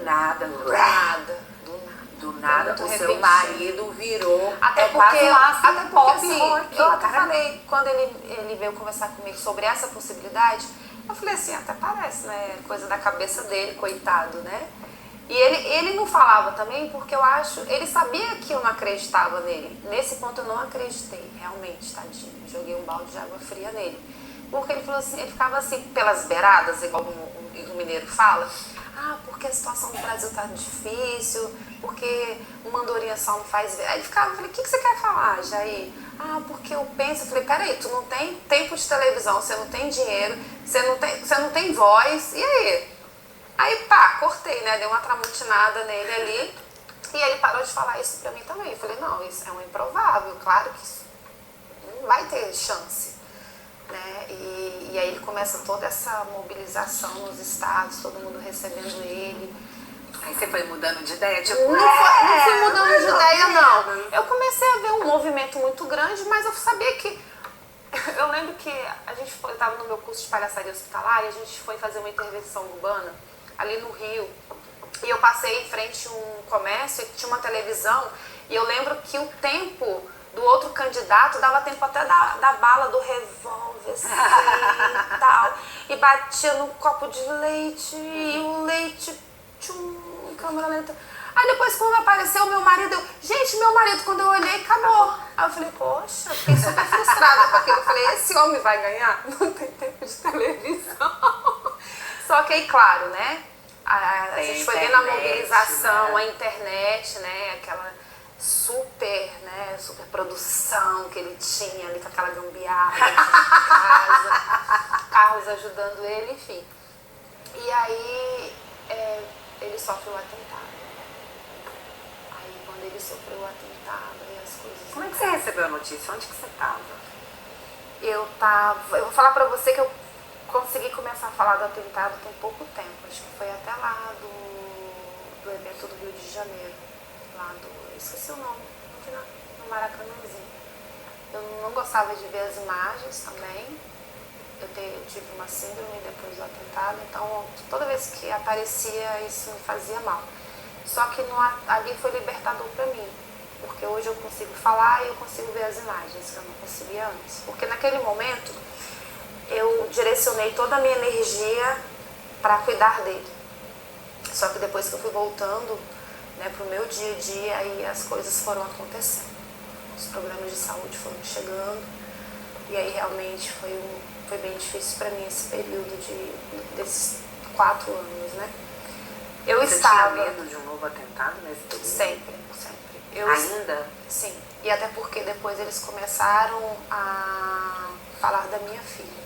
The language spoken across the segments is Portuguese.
nada. Do nada. Do nada, Muito o seu repentino. marido virou. Até porque, quase um astro até porque pop assim, rock. eu até falei, quando ele veio conversar comigo sobre essa possibilidade, eu falei assim, até parece, né? Coisa da cabeça dele, coitado, né? E ele não falava também porque eu acho, ele sabia que eu não acreditava nele. Nesse ponto eu não acreditei, realmente, tadinho. Joguei um balde de água fria nele. Porque ele falou assim, ele ficava assim, pelas beiradas, igual o mineiro fala. Ah, porque a situação do Brasil tá difícil, porque uma andorinha só não faz... Aí ele ficava, eu falei, o que você quer falar, Jair? Ah, porque eu penso, eu falei, peraí, tu não tem tempo de televisão, você não tem dinheiro, você não tem voz, e aí? Aí pá, cortei, né, dei uma tramutinada nele ali, e ele parou de falar isso pra mim também. Eu falei, não, isso é um improvável, claro que isso não vai ter chance. Né? E aí ele começa toda essa mobilização nos estados, todo mundo recebendo ele. Aí você foi mudando de ideia? Tipo, Não fui mudando de ideia, não. Eu comecei a ver um movimento muito grande, mas eu sabia que... Eu lembro que eu estava no meu curso de palhaçaria hospitalar e a gente foi fazer uma intervenção urbana ali no Rio. E eu passei em frente a um comércio e tinha uma televisão. E eu lembro que o tempo do outro candidato dava tempo até da bala do revólver, assim, e tal. E batia no copo de leite, e o leite, tchum, câmera lenta. Aí depois, quando apareceu o meu marido, meu marido, quando eu olhei, acabou. Aí eu falei, poxa, fiquei super frustrada com aquilo. Eu falei, esse homem vai ganhar? Não tem tempo de televisão. Só que aí, claro, né, a gente foi vendo a mobilização, né? A internet, né, aquela... super produção que ele tinha ali com aquela gambiarra de casa, Carlos ajudando ele, enfim. E aí ele sofre o atentado. Aí quando ele sofreu o atentado, aí as coisas... Como é que você recebeu a notícia? Onde que você estava? Eu vou falar pra você que eu consegui começar a falar do atentado tem pouco tempo. Acho que foi até lá do evento do Rio de Janeiro. Lá esqueci o nome, aqui no Maracanãzinho. Eu não gostava de ver as imagens também. Eu tive uma síndrome depois do atentado, então toda vez que aparecia isso me fazia mal. Só que ali foi libertador para mim, porque hoje eu consigo falar e eu consigo ver as imagens que eu não conseguia antes. Porque naquele momento eu direcionei toda a minha energia para cuidar dele. Só que depois que eu fui voltando, né, para o meu dia a dia, aí as coisas foram acontecendo. Os programas de saúde foram chegando e aí realmente foi bem difícil para mim esse período desses 4 anos, né? Você tinha medo de um novo atentado nesse período? Sempre. Ainda? Sim. E até porque depois eles começaram a falar da minha filha.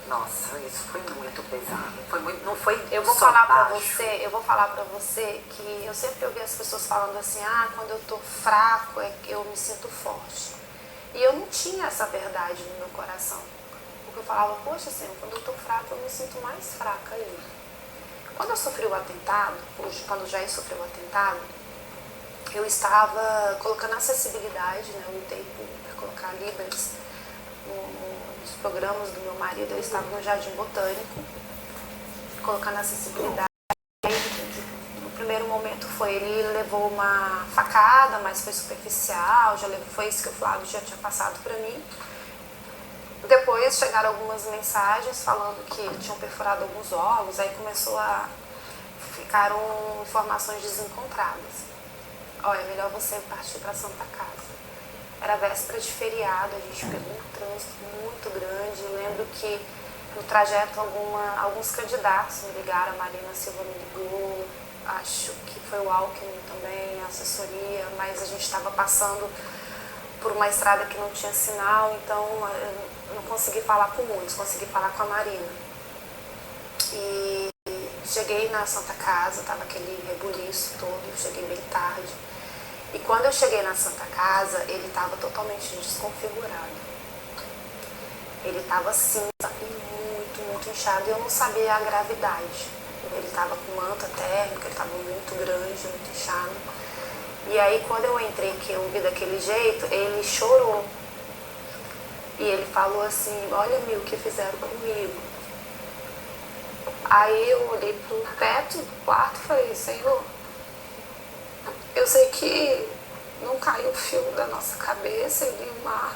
Nossa, isso foi muito pesado. Não foi eu vou só falar baixo. Eu vou falar pra você que eu sempre ouvi as pessoas falando assim, quando eu tô fraco é que eu me sinto forte. E eu não tinha essa verdade no meu coração. Porque eu falava, poxa Senhor, quando eu tô fraca eu me sinto mais fraca ainda. Quando eu sofri o atentado, quando o Jair sofreu o atentado, eu estava colocando acessibilidade, né? Eu lutei por colocar Libras nos programas do meu marido. Eu estava no Jardim Botânico, colocando acessibilidade. No primeiro momento ele levou uma facada, mas foi superficial, foi isso que o Flávio já tinha passado para mim. Depois chegaram algumas mensagens falando que tinham perfurado alguns órgãos, aí ficaram informações desencontradas. Olha, é melhor você partir para Santa Casa. Era véspera de feriado, a gente pegou um trânsito muito grande. Eu lembro que no trajeto alguns candidatos me ligaram, a Marina Silva me ligou, acho que foi o Alckmin também, a assessoria, mas a gente estava passando por uma estrada que não tinha sinal, então eu não consegui falar com muitos, consegui falar com a Marina. E cheguei na Santa Casa, estava aquele rebuliço todo, cheguei bem tarde. E quando eu cheguei na Santa Casa, ele estava totalmente desconfigurado. Ele estava cinza e muito inchado e eu não sabia a gravidade. Ele estava com manta térmica, ele estava muito grande, muito inchado. E aí quando eu entrei, que eu vi daquele jeito, ele chorou. E ele falou assim, olha, Mil, o que fizeram comigo. Aí eu olhei pro teto do quarto e falei, Senhor, eu sei que não caiu o fio da nossa cabeça e nem uma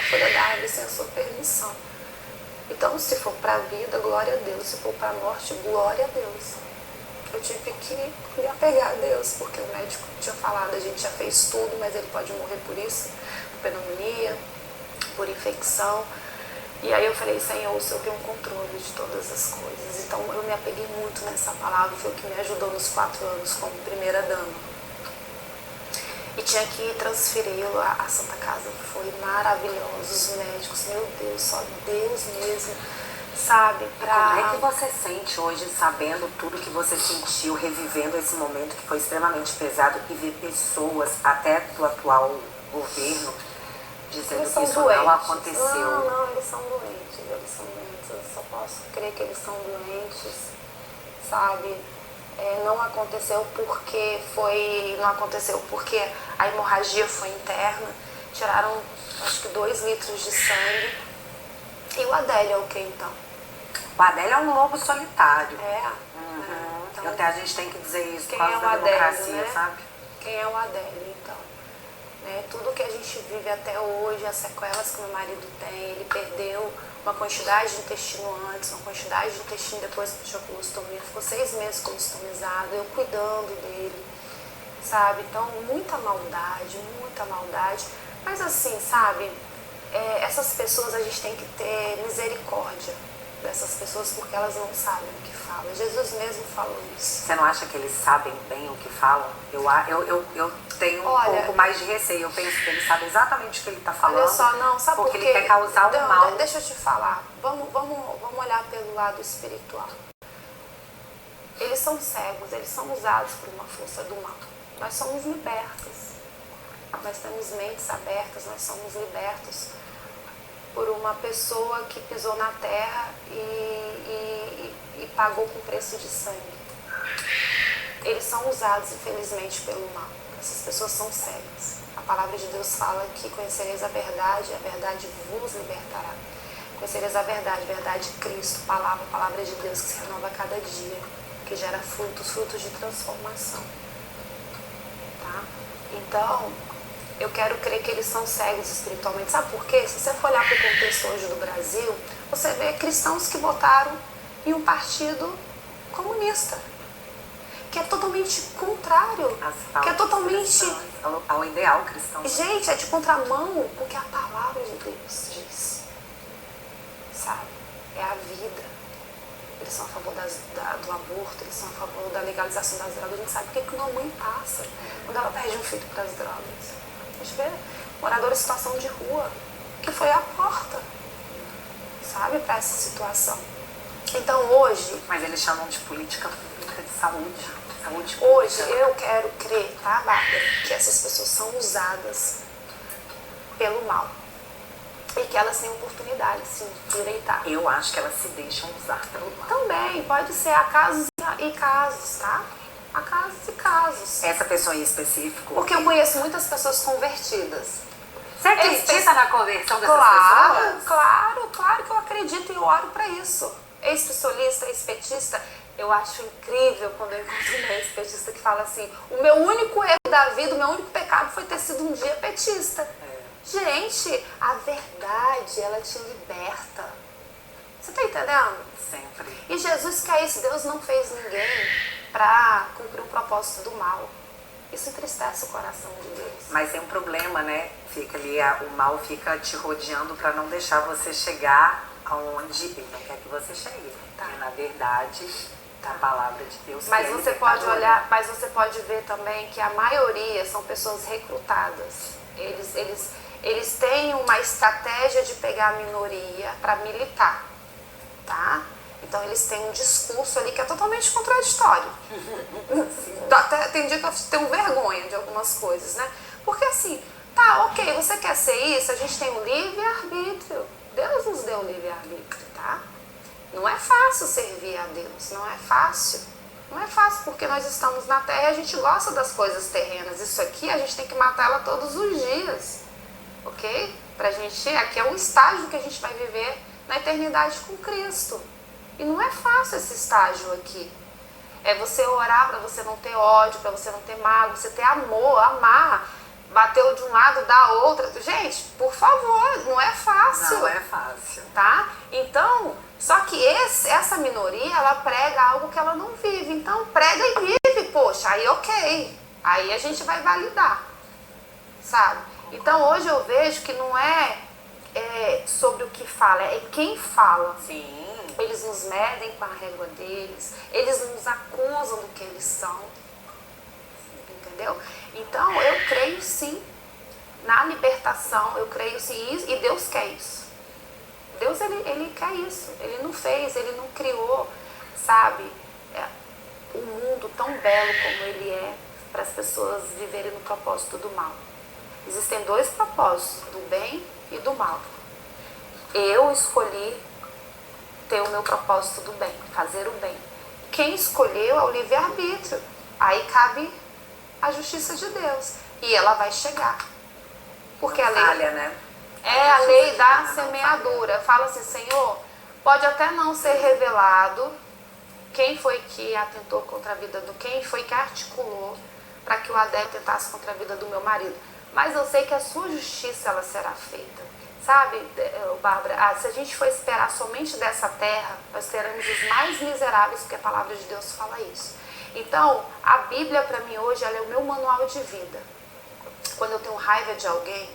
folha da árvore sem a sua permissão. Então, se for para a vida, glória a Deus. Se for para a morte, glória a Deus. Eu tive que me apegar a Deus, porque o médico tinha falado, a gente já fez tudo, mas ele pode morrer por isso, por pneumonia, por infecção. E aí eu falei, Senhor, o Senhor tem um controle de todas as coisas. Então, eu me apeguei muito nessa palavra, foi o que me ajudou nos 4 anos como primeira dama. E tinha que transferi-lo à Santa Casa. Foi maravilhoso, os médicos, meu Deus, só Deus mesmo, sabe? Como é que você sente hoje, sabendo tudo que você sentiu, revivendo esse momento que foi extremamente pesado, e ver pessoas, até do atual governo, dizendo que isso não aconteceu? Não, eles são doentes, eu só posso crer que eles são doentes, sabe? Não aconteceu porque a hemorragia foi interna, tiraram acho que 2 litros de sangue. E o Adélio é o que então? O Adélio é um lobo solitário. Então, Até a gente tem que dizer isso por quem causa é o da Adélio, democracia, né? sabe? Quem é o Adélio então? Tudo que a gente vive até hoje, as sequelas que meu marido tem, ele perdeu uma quantidade de intestino antes, uma quantidade de intestino depois que puxou colostomia, ficou 6 meses colostomizado, eu cuidando dele, sabe? Então, muita maldade, mas assim, sabe, essas pessoas, a gente tem que ter misericórdia dessas pessoas, porque elas não sabem o que falam. Jesus mesmo falou isso. Você não acha que eles sabem bem o que falam? Eu tenho um pouco mais de receio. Eu penso que ele sabe exatamente o que ele está falando. Olha só, não, sabe porque por quê? ele quer causar um mal. Deixa eu te falar. Vamos olhar pelo lado espiritual. Eles são cegos, eles são usados por uma força do mal. Nós somos libertos. Nós temos mentes abertas, nós somos libertos por uma pessoa que pisou na terra e pagou com preço de sangue. Eles são usados, infelizmente, pelo mal. Essas pessoas são cegas. A palavra de Deus fala que conhecereis a verdade vos libertará. Conhecereis a verdade Cristo, palavra de Deus que se renova a cada dia, que gera frutos de transformação. Tá? Então, eu quero crer que eles são cegos espiritualmente. Sabe por quê? Se você for olhar para o contexto hoje do Brasil, você vê cristãos que votaram em um partido comunista, que é totalmente contrário, que é totalmente ao ideal cristão. Gente, é de contramão com o que a palavra de Deus diz, sabe? É a vida. Eles são a favor do aborto, eles são a favor da legalização das drogas. A gente sabe o que uma mãe passa quando ela perde um filho para as drogas. A gente vê morador em situação de rua, que foi a porta, sabe, para essa situação. Então hoje... Mas eles chamam de política pública de saúde. Hoje eu quero crer, tá, Bárbara, que essas pessoas são usadas pelo mal. E que elas têm oportunidade, sim, de direitar. Eu acho que elas se deixam usar pelo mal. Também, pode ser a casos e casos, tá? A casos e casos. Essa pessoa em específico... Porque eu conheço muitas pessoas convertidas. Você acredita na conversão dessas pessoas? Claro que eu acredito e eu oro pra isso. Ex-pistolista, ex-petista, eu acho incrível quando eu encontro um ex-petista que fala assim: o meu único erro da vida, o meu único pecado foi ter sido um dia petista. Gente, a verdade, ela te liberta. Você tá entendendo? Sempre. E Jesus quer isso. Deus não fez ninguém pra cumprir o propósito do mal. Isso entristece o coração de Deus. Mas tem um problema, né? Fica ali, o mal fica te rodeando para não deixar você chegar aonde ele não quer que você chegue. Tá? E, na verdade, a palavra de Deus. Mas você pode olhar, mas você pode ver também que a maioria são pessoas recrutadas. Eles têm uma estratégia de pegar a minoria para militar, tá? Então eles têm um discurso ali que é totalmente contraditório. Até tem dia que eu tenho vergonha de algumas coisas, né? Porque assim, tá, ok, você quer ser isso, a gente tem um livre-arbítrio. Deus nos deu o livre-arbítrio, tá? Não é fácil servir a Deus, não é fácil. Não é fácil porque nós estamos na terra e a gente gosta das coisas terrenas. Isso aqui a gente tem que matar ela todos os dias, ok? Pra gente, aqui é um estágio que a gente vai viver na eternidade com Cristo. E não é fácil esse estágio aqui. É você orar para você não ter ódio, para você não ter mágoa, você ter amor, amar. Bateu de um lado, da outra. Gente, por favor, não é fácil. Não é fácil. Tá? Então, só que essa minoria, ela prega algo que ela não vive. Então, prega e vive, poxa, aí ok. Aí a gente vai validar, sabe? Então, hoje eu vejo que não é sobre o que fala, é quem fala. Sim. Eles nos medem com a régua deles, eles nos acusam do que eles são. Entendeu? Então, eu creio sim na libertação, eu creio sim, e Deus quer isso. Deus, ele quer isso. Ele não fez, ele não criou, sabe, um mundo tão belo como ele é para as pessoas viverem no propósito do mal. Existem dois propósitos, do bem e do mal. Eu escolhi ter o meu propósito do bem, fazer o bem. Quem escolheu é o livre-arbítrio. Aí cabe a justiça de Deus. E ela vai chegar. Porque a lei falha, né? é a lei da semeadura. Fala assim, Senhor, pode até não ser revelado quem foi que atentou contra a vida quem foi que articulou para que o adepto tentasse contra a vida do meu marido. Mas eu sei que a sua justiça ela será feita. Sabe, Bárbara, se a gente for esperar somente dessa terra, nós teremos os mais miseráveis, porque a palavra de Deus fala isso. Então, a Bíblia para mim hoje ela é o meu manual de vida. Quando eu tenho raiva de alguém,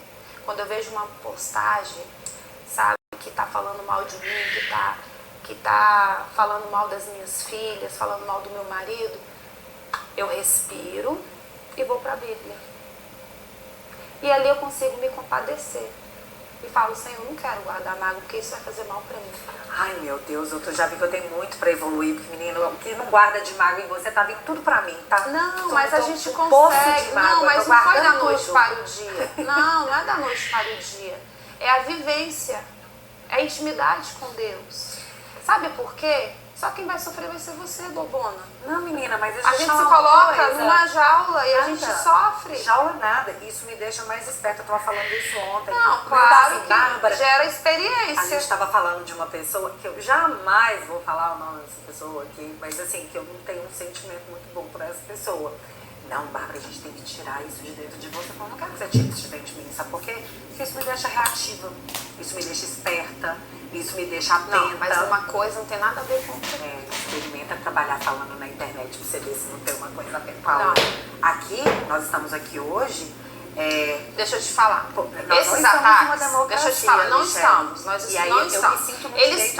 quando eu vejo uma postagem, sabe, que está falando mal de mim, que tá falando mal das minhas filhas, falando mal do meu marido, eu respiro e vou para a Bíblia. E ali eu consigo me compadecer. E falo, Senhor, eu não quero guardar mágoa, porque isso vai fazer mal pra mim. Ai, meu Deus, eu já vi que eu tenho muito pra evoluir, porque, menino, o que não guarda de mágoa em você tá vindo tudo pra mim, tá? Não, mas a gente um poço consegue. de mágoa, Não, mas não foi da tudo. noite para o dia. Não é da noite para o dia. É a vivência, é a intimidade com Deus. Sabe por quê? Só quem vai sofrer vai ser você, bobona. Não, menina, mas a gente se coloca numa jaula e a gente sofre. Jaula nada, isso me deixa mais esperta. Eu tava falando isso ontem. Não, claro assim, que Bárbara, gera experiência. A gente tava falando de uma pessoa que eu jamais vou falar o nome dessa pessoa aqui, mas assim, que eu não tenho um sentimento muito bom por essa pessoa. Não, Bárbara, a gente tem que tirar isso de dentro de você. Eu não quero que você tire isso de dentro de mim, sabe por quê? Porque isso me deixa reativa, isso me deixa esperta, isso me deixa atenta. Não, mas uma coisa não tem nada a ver com outra. Experimenta trabalhar falando na internet pra você ver se não tem uma coisa a ver com a outra. Aqui, nós estamos aqui hoje. Deixa eu te falar. Esses ataques, deixa eu te falar, não estamos. Nós e aí não eu estamos. me sinto no Eles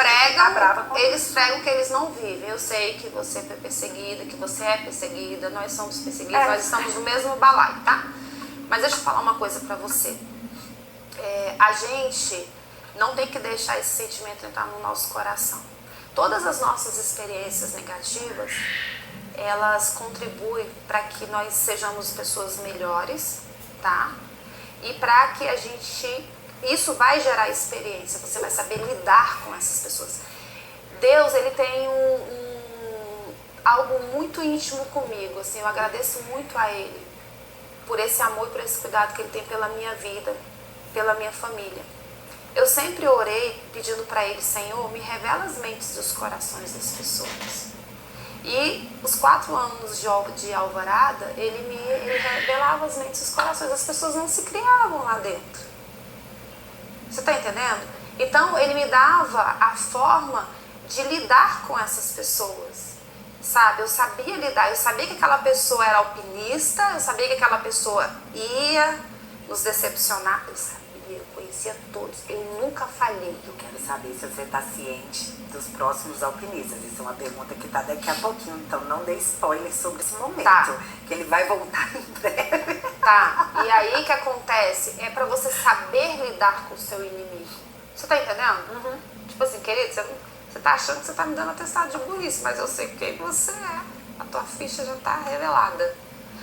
pregam o que eles não vivem. Eu sei que você foi perseguida, que você é perseguida, nós somos perseguidos, nós estamos no mesmo balaio, tá? Mas deixa eu falar uma coisa pra você. A gente não tem que deixar esse sentimento entrar no nosso coração. Todas as nossas experiências negativas, elas contribuem para que nós sejamos pessoas melhores, tá? E para que a gente... Isso vai gerar experiência, você vai saber lidar com essas pessoas. Deus, ele tem algo muito íntimo comigo, assim, eu agradeço muito a ele por esse amor e por esse cuidado que ele tem pela minha vida, pela minha família. Eu sempre orei pedindo para ele, Senhor, me revela as mentes e os corações das pessoas. E os 4 anos de Alvorada, ele revelava as mentes e os corações. As pessoas não se criavam lá dentro. Você está entendendo? Então, ele me dava a forma de lidar com essas pessoas. Sabe? Eu sabia lidar. Eu sabia que aquela pessoa era alpinista. Eu sabia que aquela pessoa ia nos decepcionar. Eu sabia. Eu conhecia todos, eu nunca falhei. Eu quero saber se você está ciente dos próximos alpinistas. Isso é uma pergunta que está daqui a pouquinho, então não dê spoiler sobre esse momento. Tá. Que ele vai voltar em breve. Tá, e aí o que acontece? É pra você saber lidar com o seu inimigo. Você tá entendendo? Uhum. Tipo assim, querido, você tá achando que você tá me dando atestado de burrice, mas eu sei quem você é. A tua ficha já tá revelada.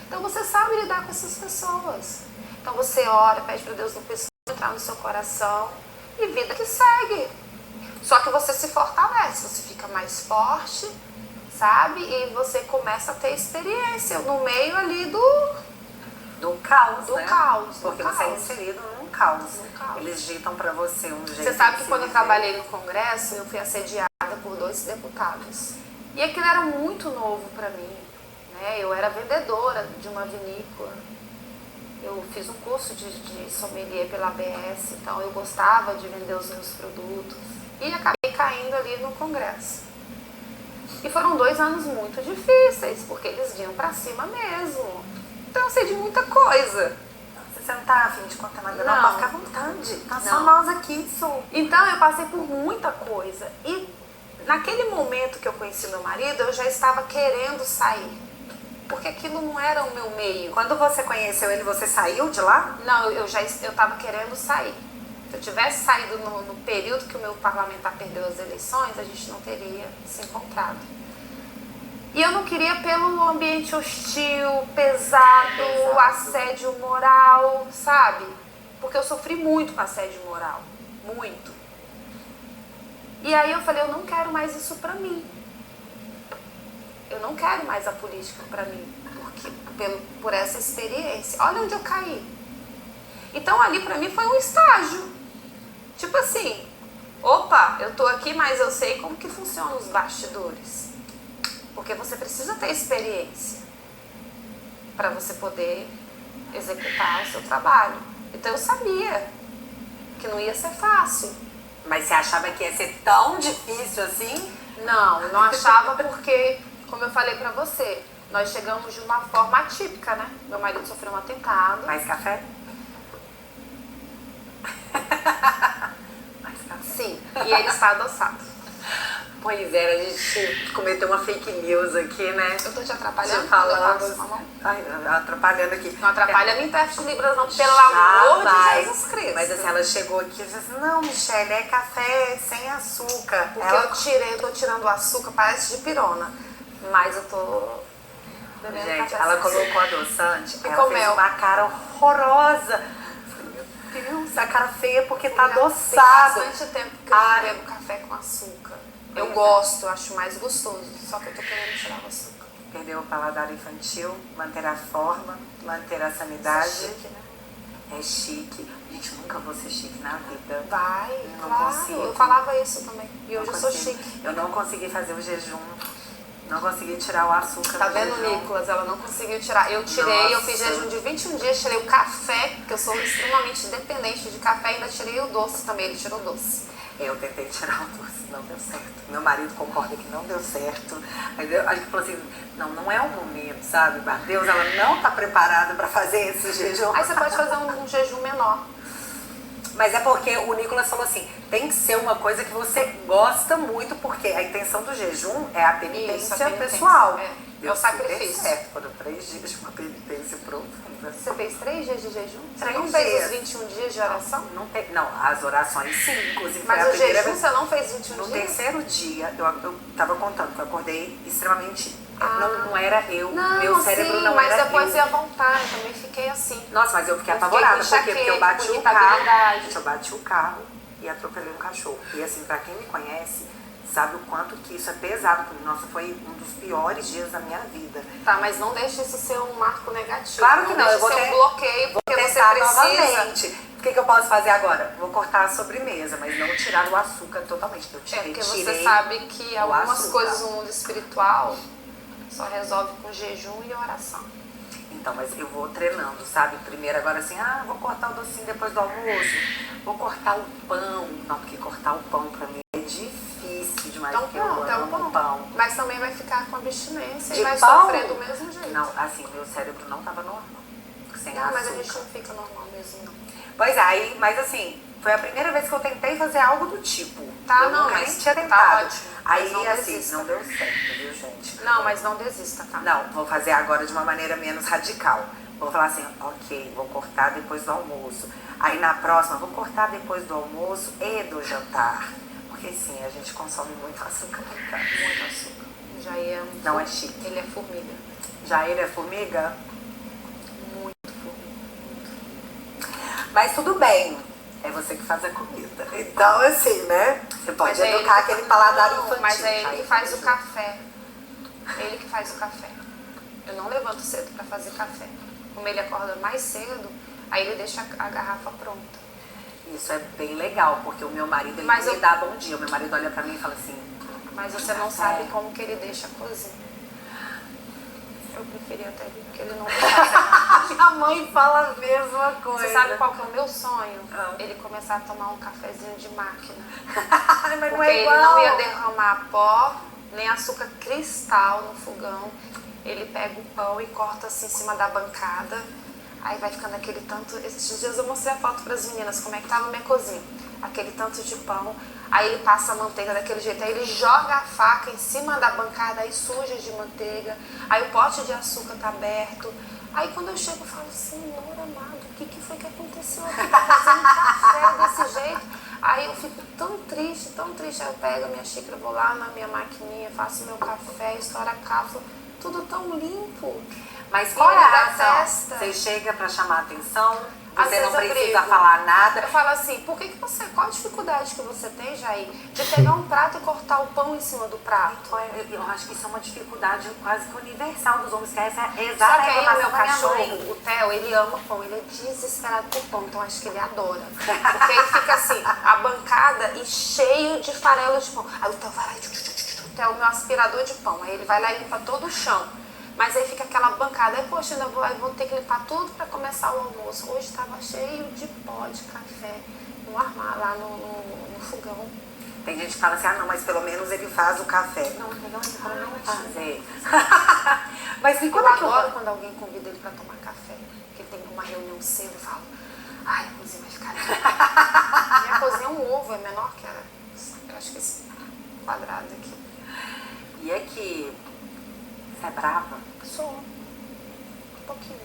Então você sabe lidar com essas pessoas. Então você ora, pede pra Deus não entrar no seu coração e vida que segue. Só que você se fortalece, você fica mais forte, sabe? E você começa a ter experiência no meio ali do caos, do né? caos. Porque do você é caos. inserido num caos. No caos. Eles ditam pra você um jeito. Você sabe que de quando eu viver. trabalhei no Congresso, eu fui assediada apoiada por 2 deputados. E aquilo era muito novo para mim, né? Eu era vendedora de uma vinícola. Eu fiz um curso de sommelier pela ABS, então eu gostava de vender os meus produtos. E acabei caindo ali no congresso. E foram 2 anos muito difíceis, porque eles vinham pra cima mesmo. Então eu sei de muita coisa. Você não tá afim de contar nada? Não. Pode ficar à vontade. Tá só nós aqui, Então eu passei por muita coisa. E naquele momento que eu conheci meu marido, eu já estava querendo sair. Porque aquilo não era o meu meio. Quando você conheceu ele, você saiu de lá? Não, eu estava querendo sair. Se eu tivesse saído no período que o meu parlamentar perdeu as eleições, a gente não teria se encontrado. E eu não queria pelo ambiente hostil, pesado, assédio moral, sabe? Porque eu sofri muito com assédio moral, muito. E aí eu falei, eu não quero mais isso pra mim. Eu não quero mais a política pra mim, por essa experiência. Olha onde eu caí. Então ali pra mim foi um estágio. Tipo assim, opa, eu tô aqui, mas eu sei como que funcionam os bastidores. Porque você precisa ter experiência para você poder executar o seu trabalho. Então eu sabia que não ia ser fácil. Mas você achava que ia ser tão difícil assim? Não achava porque, como eu falei pra você, nós chegamos de uma forma atípica, né? Meu marido sofreu um atentado. Mais café? Sim, e ele está adoçado. Pois é, a gente cometeu uma fake news aqui, né? Eu tô te atrapalhando? Falamos. Atrapalhando aqui. Não atrapalha nem perto de Libras, não, pelo amor de Jesus Cristo. Mas assim, ela chegou aqui e disse assim, não, Michele, é café sem açúcar. Porque eu tô tirando o açúcar, parece de pirona. Mas eu tô bebendo gente, café ela sem colocou açúcar. adoçante, E ela com fez mel. uma cara horrorosa. Meu Deus, a cara feia porque tá Tem adoçado. bastante tempo que eu não bebo café com açúcar. Eu gosto, eu acho mais gostoso, só que eu tô querendo tirar o açúcar. Perdeu o paladar infantil, manter a forma, manter a sanidade. Isso é chique, né? É chique. Gente, nunca vou ser chique na vida. Vai, Eu não claro. consigo. Eu falava isso também. E hoje Não eu sou consigo. chique. Eu não consegui fazer o jejum. Não consegui tirar o açúcar Tá do vendo, jejum. Nicolas? Ela não conseguiu tirar. Eu tirei, eu fiz Nossa. jejum de 21 dias, tirei o café, porque eu sou extremamente dependente de café, e ainda tirei o doce também. Ele tirou o doce. Eu tentei tirar o doce, não deu certo. Meu marido concorda que não deu certo. Aí a gente falou assim, não é o momento, sabe? Mas Deus, ela não tá preparada para fazer esse jejum. Aí você pode fazer um jejum menor. Mas é porque o Nicolas falou assim, tem que ser uma coisa que você gosta muito, porque a intenção do jejum é a penitência, Isso, a penitência, pessoal. é o sacrifício. Certo, foram 3 dias de uma penitência profunda. Você fez 3 dias de jejum? Você 3 não fez dias. os 21 dias de oração? Não, as orações sim, inclusive Mas foi a o primeira jejum vez. você não fez 21 No dias? terceiro dia, eu tava contando que eu acordei extremamente. Ah. Não era eu, Não, meu cérebro sim, não mas era depois eu. ia voltar, eu também fiquei assim. Nossa, mas eu fiquei Eu fiquei apavorada, com por quê? Porque eu enxaqueca, bati com o carro. irritabilidade. Gente, eu bati o carro e atropelei um cachorro. E assim, pra quem me conhece, sabe o quanto que isso é pesado pra mim. Nossa, foi um dos piores dias da minha vida. Tá, mas não deixe isso ser um marco negativo. Claro que não, deixe eu vou ser ter- um bloqueio, porque você Tentar precisa. novamente. O que eu posso fazer agora? Vou cortar a sobremesa, mas não tirar o açúcar totalmente. Eu É, tirei, porque você tirei sabe que o algumas açúcar. coisas no mundo espiritual só resolve com jejum e oração. Então, mas eu vou treinando, sabe? Primeiro agora assim, vou cortar o docinho depois do almoço. Vou cortar o pão. Não, porque cortar o pão pra mim é difícil demais. Então porque eu pronto, é o amo pão. Mas também vai ficar com abstinência De e vai pão? sofrer do mesmo jeito. Não, assim, meu cérebro não tava normal. Sem Não, açúcar. mas a gente não fica normal mesmo, não. Pois é, aí, mas assim, foi a primeira vez que eu tentei fazer algo do tipo. Tá, eu não, nunca mas nem tinha tá tentado. ótimo, Aí, mas não assim, desista. não deu certo, viu, gente? Não, mas não desista, tá? Não, vou fazer agora de uma maneira menos radical. Vou falar assim, ok, vou cortar depois do almoço. Aí na próxima, vou cortar depois do almoço e do jantar. Porque sim, a gente consome muito açúcar em casa. Muito açúcar. Jair é Não é chique. Ele é formiga. Jair é formiga? Muito formiga. Mas tudo bem, é você que faz a comida. Então, assim, né? Você pode Mas é educar ele- aquele paladar Não, infantil. Mas é ele que Jair faz o junto. café. Ele que faz o café. Eu não levanto cedo pra fazer café. Como ele acorda mais cedo, aí ele deixa a garrafa pronta. Isso é bem legal, porque o meu marido ele Mas me eu- dá bom dia. O meu marido olha pra mim e fala assim, Mas você não sabe como que ele deixa a cozinha. Eu preferia até que ele não deixasse. Minha mãe fala a mesma coisa. Você sabe qual que é o meu sonho? Ele começar a tomar um cafezinho de máquina. Mas Porque não é igual. ele não ia derramar pó, nem açúcar cristal no fogão. Ele pega o pão e corta assim em cima da bancada. Aí vai ficando aquele tanto... Esses dias eu mostrei a foto para as meninas, como é que tava a minha cozinha. Aquele tanto de pão. Aí ele passa a manteiga daquele jeito. Aí ele joga a faca em cima da bancada, aí suja de manteiga. Aí o pote de açúcar tá aberto. Aí quando eu chego eu falo, Senhor amado, o que foi que aconteceu aqui? Tá fazendo café desse jeito? Aí eu fico tão triste, tão triste. Aí eu pego a minha xícara, vou lá na minha maquininha, faço meu café, estouro a cápsula. Tudo tão limpo. Mas qual é a ação? Festa. Você chega pra chamar atenção, Às você não vezes eu precisa brigo. falar nada. Eu falo assim, qual a dificuldade que você tem, Jair, de pegar um prato e cortar o pão em cima do prato? Eu acho que isso é uma dificuldade quase que universal dos homens, que essa é Só que exatamente aí a o meu reclamação da minha mãe. cachorro, o Theo, ele ama pão, ele é desesperado por pão, então acho que ele adora. Porque ele fica assim, a bancada e cheio de farelo de pão. Aí o Theo vai lá e o Theo é o meu aspirador de pão, aí ele vai lá e limpa todo o chão. Mas aí fica aquela bancada, aí poxa, ainda vou ter que limpar tudo para começar o almoço. Hoje estava cheio de pó de café no armário, lá no fogão. Tem gente que fala assim, não, mas pelo menos ele faz o café. Não fazer. Mas me Eu conta que adoro quando alguém convida ele para tomar café, que ele tem uma reunião cedo e fala, ai, a cozinha vai ficar linda. Minha cozinha é um ovo, é menor que eu acho que esse quadrado aqui. E é que você é brava? Sou. Um pouquinho.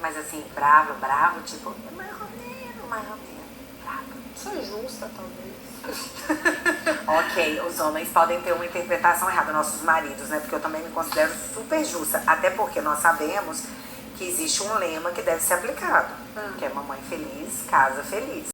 Mas assim, bravo, tipo, é mais ou menos, brava. Sou justa, talvez. Ok, os homens podem ter uma interpretação errada, nossos maridos, né? Porque eu também me considero super justa. Até porque nós sabemos que existe um lema que deve ser aplicado. Que é mamãe feliz, casa feliz.